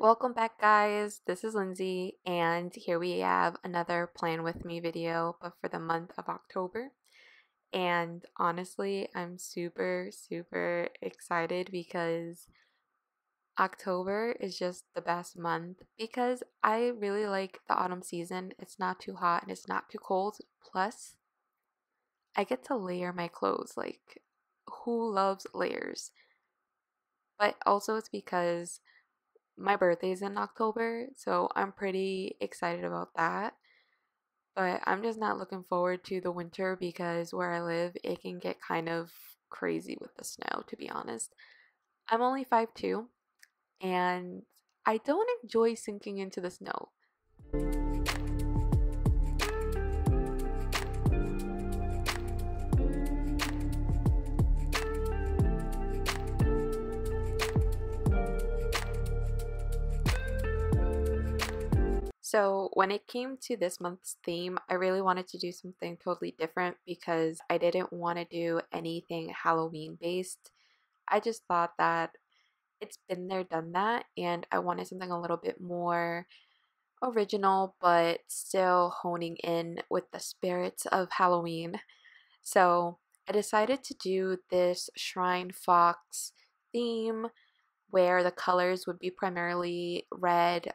Welcome back, guys. This is Lindsay, and here we have another Plan With Me video, but for the month of October. And honestly, I'm super excited because October is just the best month because I really like the autumn season. It's not too hot and it's not too cold. Plus, I get to layer my clothes. Like, who loves layers? But also, it's because my birthday's in October, so I'm pretty excited about that. But I'm just not looking forward to the winter because where I live, it can get kind of crazy with the snow, to be honest. I'm only 5'2", and I don't enjoy sinking into the snow. So, when it came to this month's theme, I really wanted to do something totally different because I didn't want to do anything Halloween based. I just thought that it's been there, done that, and I wanted something a little bit more original but still honing in with the spirits of Halloween. So, I decided to do this Shrine Fox theme where the colors would be primarily red,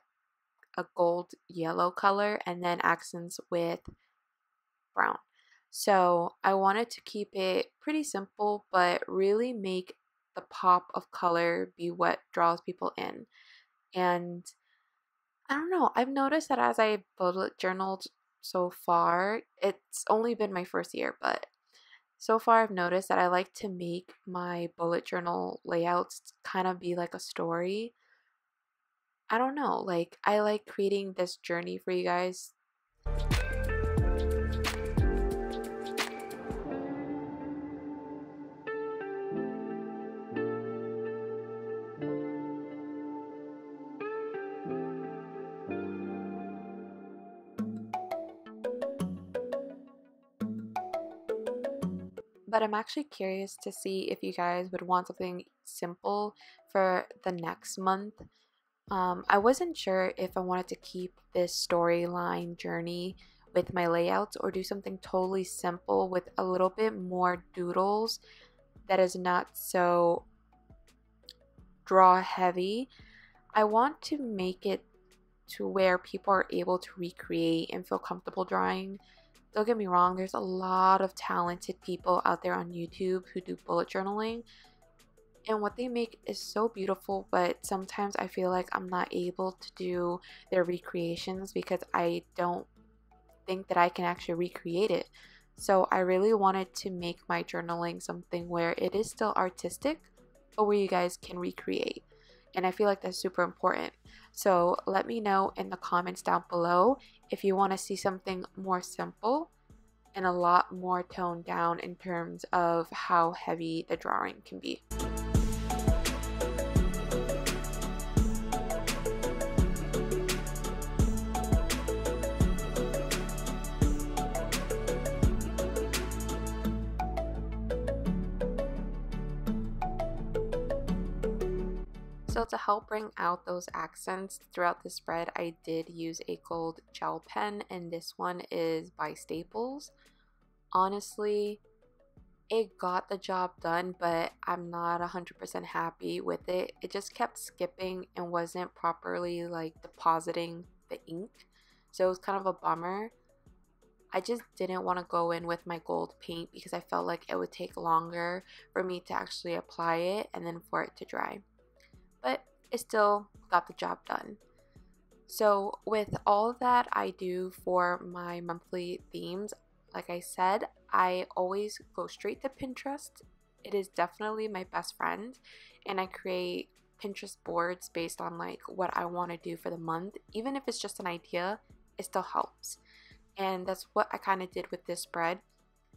a gold yellow color, and then accents with brown. So I wanted to keep it pretty simple, but really make the pop of color be what draws people in. And I don't know, I've noticed that as I bullet journaled so far, it's only been my first year, but so far I've noticed that I like to make my bullet journal layouts kind of be like a story. I don't know, like I like creating this journey for you guys. But I'm actually curious to see if you guys would want something simple for the next month. I wasn't sure if I wanted to keep this storyline journey with my layouts or do something totally simple with a little bit more doodles that is not so draw heavy. I want to make it to where people are able to recreate and feel comfortable drawing. Don't get me wrong, there's a lot of talented people out there on YouTube who do bullet journaling, and what they make is so beautiful, but sometimes I feel like I'm not able to do their recreations because I don't think that I can actually recreate it. So I really wanted to make my journaling something where it is still artistic, but where you guys can recreate. And I feel like that's super important. So let me know in the comments down below if you want to see something more simple and a lot more toned down in terms of how heavy the drawing can be. So to help bring out those accents throughout the spread, I did use a gold gel pen, and this one is by Staples. Honestly, it got the job done, but I'm not 100% happy with it. It just kept skipping and wasn't properly like depositing the ink. So it was kind of a bummer. I just didn't want to go in with my gold paint because I felt like it would take longer for me to actually apply it and then for it to dry. But it still got the job done. So with all that I do for my monthly themes, like I said, I always go straight to Pinterest. It is definitely my best friend, and I create Pinterest boards based on like what I want to do for the month. Even if it's just an idea, it still helps. And that's what I kind of did with this spread.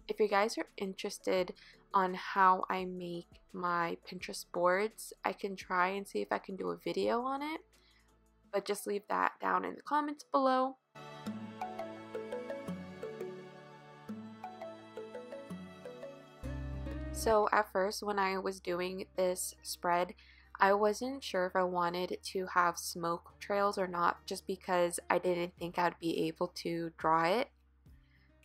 If you guys are interested on how I make my Pinterest boards, I can try and see if I can do a video on it, but just leave that down in the comments below. So at first when I was doing this spread, I wasn't sure if I wanted to have smoke trails or not just because I didn't think I'd be able to draw it.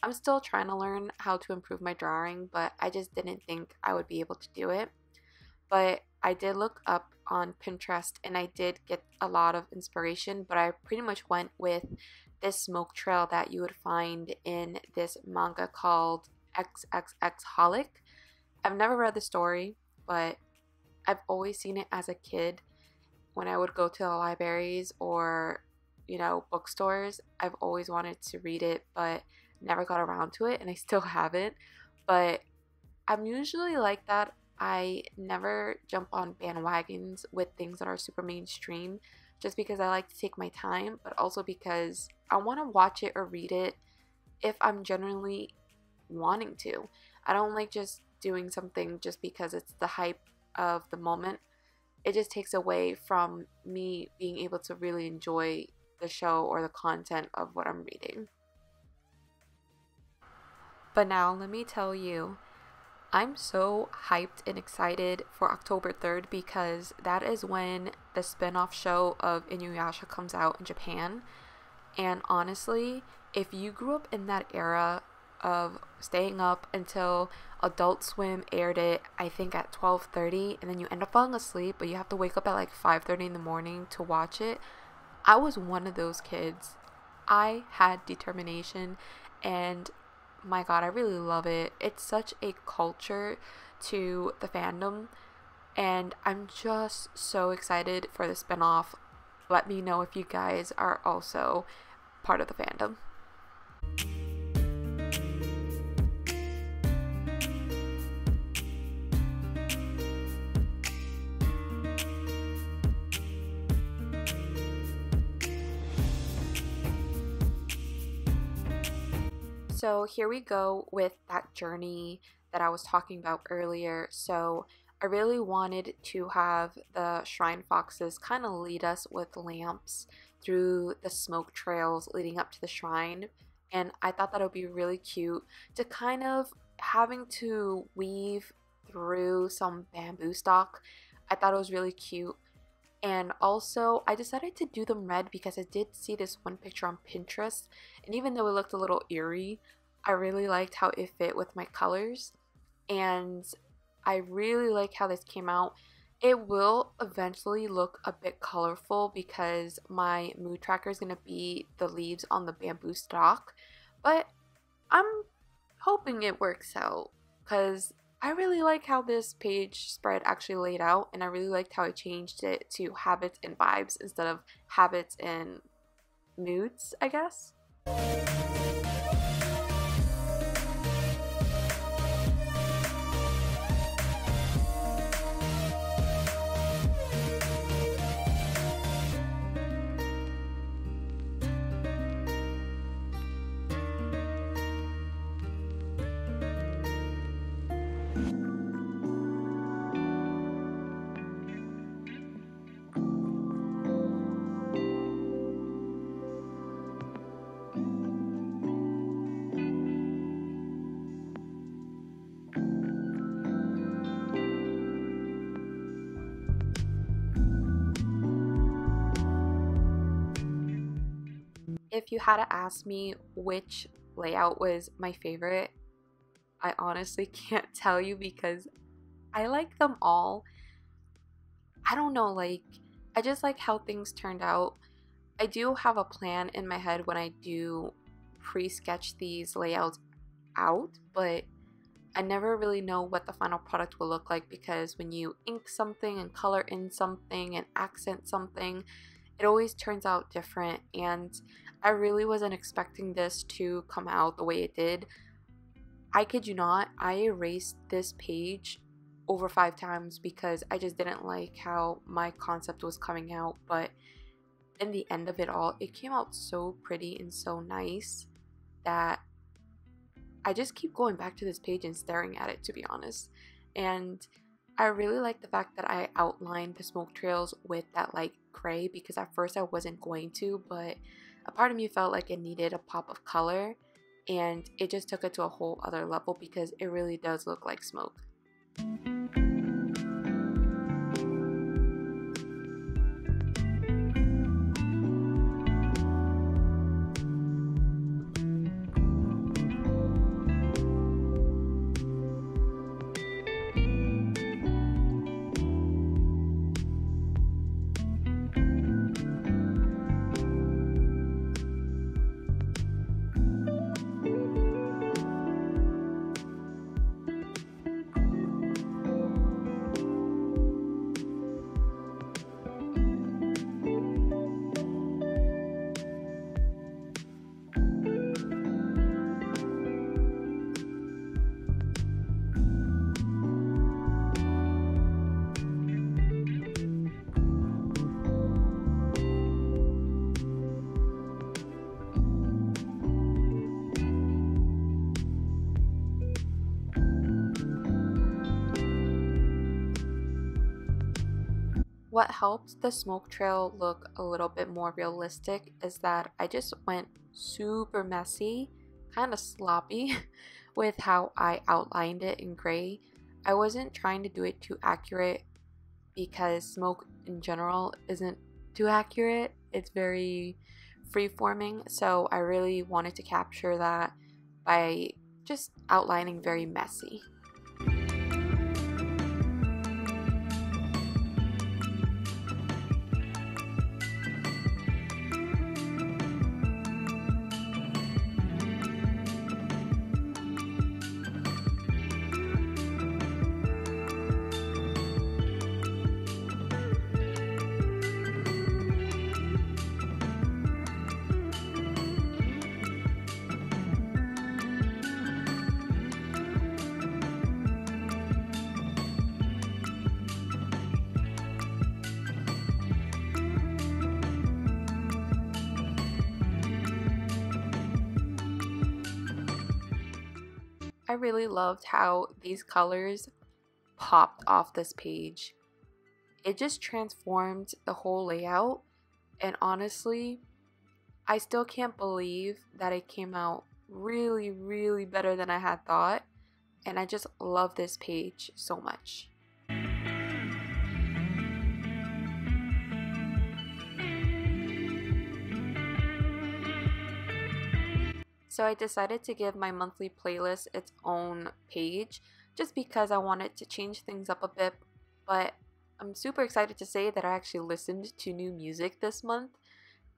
I'm still trying to learn how to improve my drawing, but I just didn't think I would be able to do it. But I did look up on Pinterest and I did get a lot of inspiration, but I pretty much went with this smoke trail that you would find in this manga called XXX Holic. I've never read the story, but I've always seen it as a kid when I would go to the libraries or, bookstores. I've always wanted to read it, but never got around to it, and I still haven't. But I'm usually like that. I never jump on bandwagons with things that are super mainstream just because I like to take my time, but also because I want to watch it or read it if I'm genuinely wanting to. I don't like just doing something just because it's the hype of the moment. It just takes away from me being able to really enjoy the show or the content of what I'm reading. But now let me tell you, I'm so hyped and excited for October 3rd because that is when the spin-off show of Inuyasha comes out in Japan. And honestly, if you grew up in that era of staying up until Adult Swim aired it, I think at 12:30, and then you end up falling asleep, but you have to wake up at like 5:30 in the morning to watch it, I was one of those kids. I had determination, and my god, I really love it. It's such a culture to the fandom, and I'm just so excited for the spinoff. Let me know if you guys are also part of the fandom. So here we go with that journey that I was talking about earlier. So I really wanted to have the shrine foxes kind of lead us with lamps through the smoke trails leading up to the shrine. And I thought that would be really cute to kind of having to weave through some bamboo stock. I thought it was really cute. And also, I decided to do them red because I did see this one picture on Pinterest, and even though it looked a little eerie, I really liked how it fit with my colors, and I really like how this came out. It will eventually look a bit colorful because my mood tracker is going to be the leaves on the bamboo stalk, but I'm hoping it works out because I really like how this page spread actually laid out, and I really liked how I changed it to habits and vibes instead of habits and moods, I guess. If you had to ask me which layout was my favorite, I honestly can't tell you because I like them all. I don't know, I just like how things turned out. I do have a plan in my head when I do pre-sketch these layouts out, but I never really know what the final product will look like because when you ink something and color in something and accent something, it always turns out different, and I really wasn't expecting this to come out the way it did. I kid you not, I erased this page over 5 times because I just didn't like how my concept was coming out, but in the end of it all, it came out so pretty and so nice that I just keep going back to this page and staring at it, to be honest. And I really like the fact that I outlined the smoke trails with that light gray because at first I wasn't going to, but a part of me felt like it needed a pop of color, and it just took it to a whole other level because it really does look like smoke. What helped the smoke trail look a little bit more realistic is that I just went super messy, kind of sloppy with how I outlined it in gray. I wasn't trying to do it too accurate because smoke in general isn't too accurate. It's very free-forming, so I really wanted to capture that by just outlining very messy. I really loved how these colors popped off this page. It just transformed the whole layout, and honestly, I still can't believe that it came out really better than I had thought, and I just love this page so much. So I decided to give my monthly playlist its own page just because I wanted to change things up a bit, but I'm super excited to say that I actually listened to new music this month,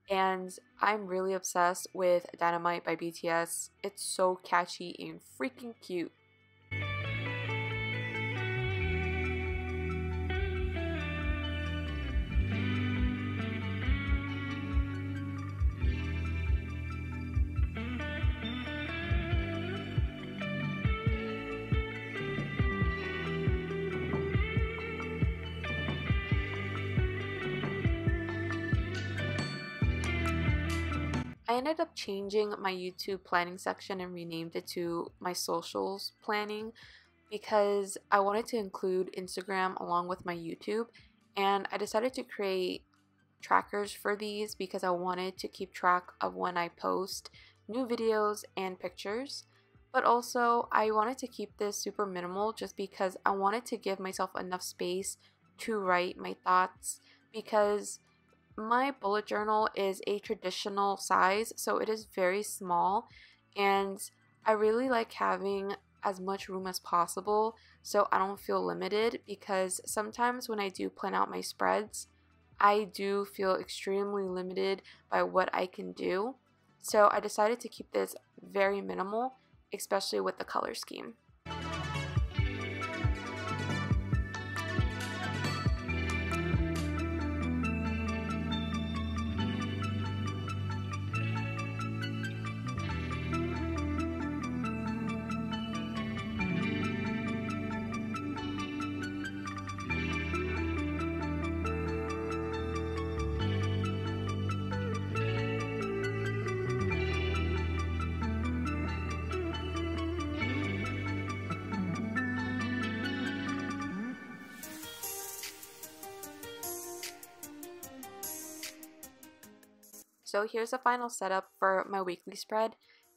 and I'm really obsessed with Dynamite by BTS. It's so catchy and freaking cute. I ended up changing my YouTube planning section and renamed it to my socials planning because I wanted to include Instagram along with my YouTube, and I decided to create trackers for these because I wanted to keep track of when I post new videos and pictures. But also I wanted to keep this super minimal just because I wanted to give myself enough space to write my thoughts, because my bullet journal is a traditional size, so it is very small, and I really like having as much room as possible so I don't feel limited, because sometimes when I do plan out my spreads, I do feel extremely limited by what I can do. So I decided to keep this very minimal, especially with the color scheme. So here's the final setup for my weekly spread,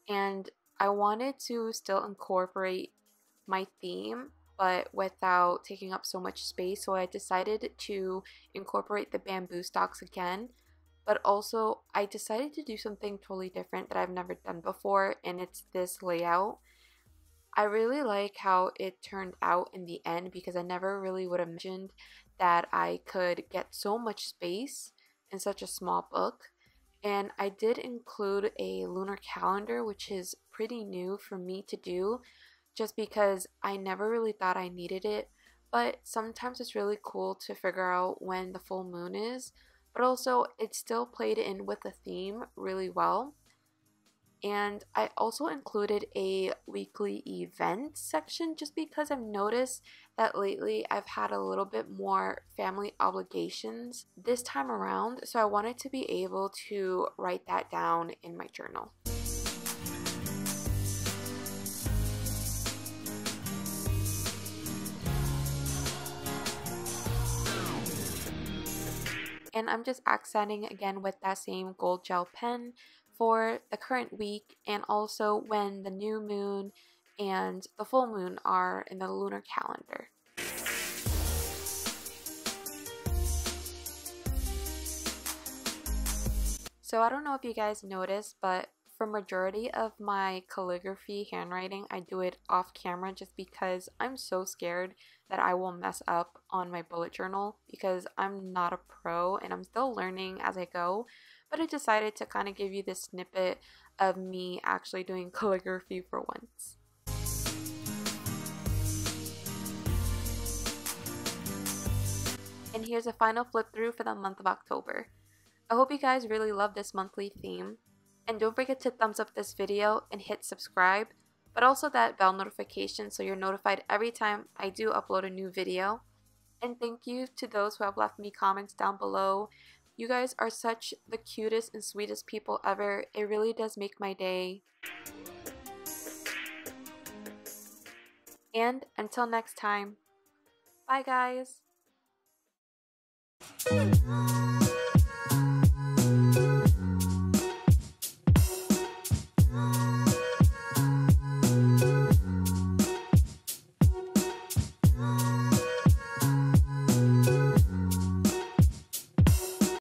and I wanted to still incorporate my theme but without taking up so much space, so I decided to incorporate the bamboo stalks again, but also I decided to do something totally different that I've never done before, and it's this layout. I really like how it turned out in the end because I never really would have imagined that I could get so much space in such a small book. And I did include a lunar calendar, which is pretty new for me to do just because I never really thought I needed it. But sometimes it's really cool to figure out when the full moon is. But also, it still played in with the theme really well. And I also included a weekly event section just because I've noticed that lately I've had a little bit more family obligations this time around, so I wanted to be able to write that down in my journal. and I'm just accenting again with that same gold gel pen for the current week and also when the new moon and the full moon are in the lunar calendar. So I don't know if you guys noticed, but for majority of my calligraphy handwriting, I do it off camera just because I'm so scared that I will mess up on my bullet journal because I'm not a pro and I'm still learning as I go. But I decided to kind of give you this snippet of me actually doing calligraphy for once. And here's a final flip through for the month of October. I hope you guys really love this monthly theme. And don't forget to thumbs up this video and hit subscribe, but also that bell notification so you're notified every time I do upload a new video. And thank you to those who have left me comments down below. You guys are such the cutest and sweetest people ever. It really does make my day. And until next time, bye guys!